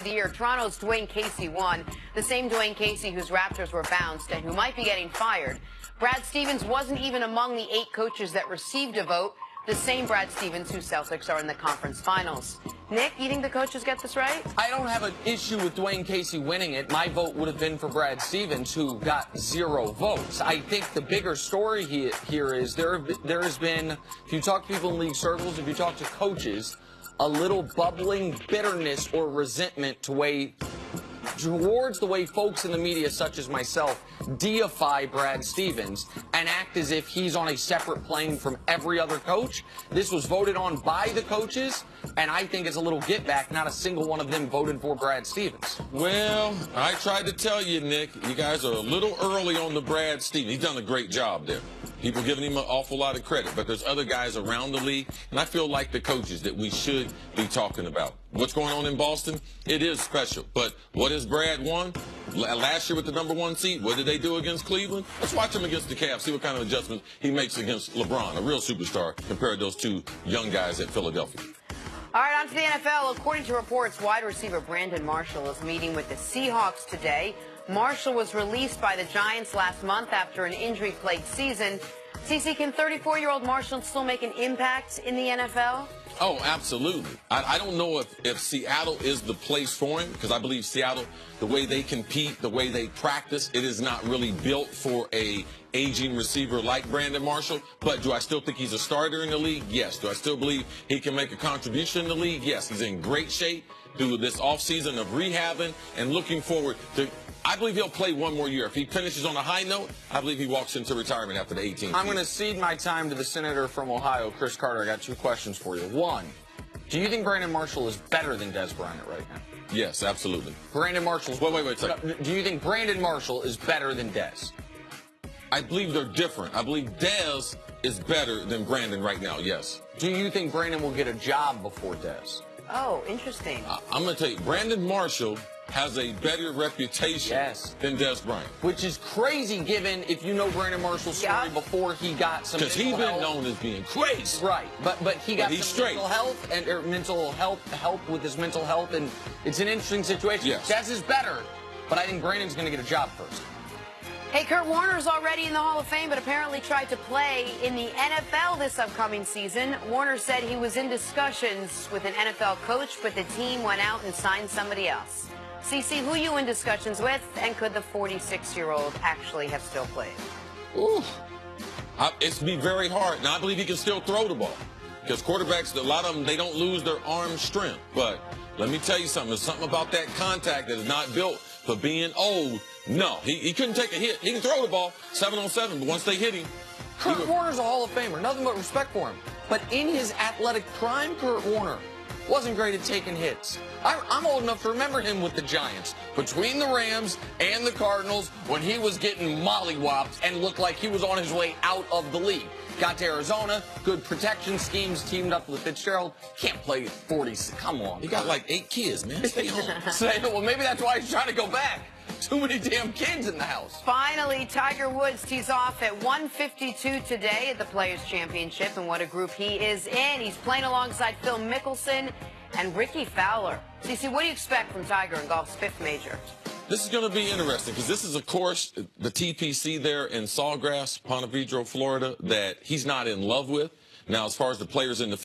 the year, Toronto's Dwayne Casey won. The same Dwayne Casey whose Raptors were bounced and who might be getting fired. Brad Stevens wasn't even among the 8 coaches that received a vote. The same Brad Stevens whose Celtics are in the conference finals. Nick, you think the coaches get this right? I don't have an issue with Dwayne Casey winning it. My vote would have been for Brad Stevens, who got 0 votes. I think the bigger story here is there has been, if you talk to people in league circles, if you talk to coaches, a little bubbling bitterness or resentment towards the way folks in the media, such as myself, deify Brad Stevens and act as if he's on a separate plane from every other coach. This was voted on by the coaches, and I think it's a little get back. Not a single one of them voted for Brad Stevens. Well, I tried to tell you, Nick, you guys are a little early on the Brad Stevens. He's done a great job there. People giving him an awful lot of credit, but there's other guys around the league, and I feel like the coaches that we should be talking about. What's going on in Boston? It is special, but what has Brad won? Last year with the #1 seed, what did they do against Cleveland? Let's watch him against the Cavs, see what kind of adjustments he makes against LeBron, a real superstar, compared to those 2 young guys at Philadelphia. All right, on to the NFL. According to reports, wide receiver Brandon Marshall is meeting with the Seahawks today. Marshall was released by the Giants last month after an injury-plagued season. CC, can 34-year-old Marshall still make an impact in the NFL? Oh, absolutely. I don't know if Seattle is the place for him, because I believe Seattle, the way they compete, the way they practice, it is not really built for a aging receiver like Brandon Marshall. But do I still think he's a starter in the league? Yes. Do I still believe he can make a contribution in the league? Yes. He's in great shape through this offseason of rehabbing and looking forward to. I believe he'll play 1 more year. If he finishes on a high note, I believe he walks into retirement after the 18th. I'm going to cede my time to the senator from Ohio, Cris Carter. I got 2 questions for you. 1, do you think Brandon Marshall is better than Des Bryant right now? Yes, absolutely. Brandon Marshall's... Wait a second. Do you think Brandon Marshall is better than Des? I believe they're different. I believe Des is better than Brandon right now, yes. Do you think Brandon will get a job before Des? Oh, interesting. I'm going to tell you, Brandon Marshall has a better reputation than Des Bryant. Which is crazy given if you know Brandon Marshall's story before he got some because he's been known as being crazy. Right, but he got some mental health and mental help with his mental health, and it's an interesting situation. Yes. Des is better, but I think Brandon's going to get a job first. Hey, Kurt Warner's already in the Hall of Fame, but apparently tried to play in the NFL this upcoming season. Warner said he was in discussions with an NFL coach, but the team went out and signed somebody else. CC, who are you in discussions with, and could the 46-year-old actually have still played? Ooh, it's be very hard. Now, I believe he can still throw the ball because quarterbacks, a lot of them, they don't lose their arm strength. But let me tell you something. There's something about that contact that is not built for being old. No, he couldn't take a hit. He can throw the ball 7-on-7, but once they hit him. Kurt Warner's a Hall of Famer. Nothing but respect for him. But in his athletic prime, Kurt Warner wasn't great at taking hits. I'm old enough to remember him with the Giants. Between the Rams and the Cardinals, when he was getting mollywopped and looked like he was on his way out of the league. Got to Arizona, good protection schemes, teamed up with Fitzgerald. Can't play at 40. Come on. He got like 8 kids, man. Stay home. Well, maybe that's why he's trying to go back. Too many damn kids in the house. Finally, Tiger Woods tees off at 1:52 today at the Players' Championship, and what a group he is in. He's playing alongside Phil Mickelson and Ricky Fowler. CC, what do you expect from Tiger in golf's 5th major? This is going to be interesting because this is a course, the TPC there in Sawgrass, Ponte Vedra, Florida, that he's not in love with. Now, as far as the players in the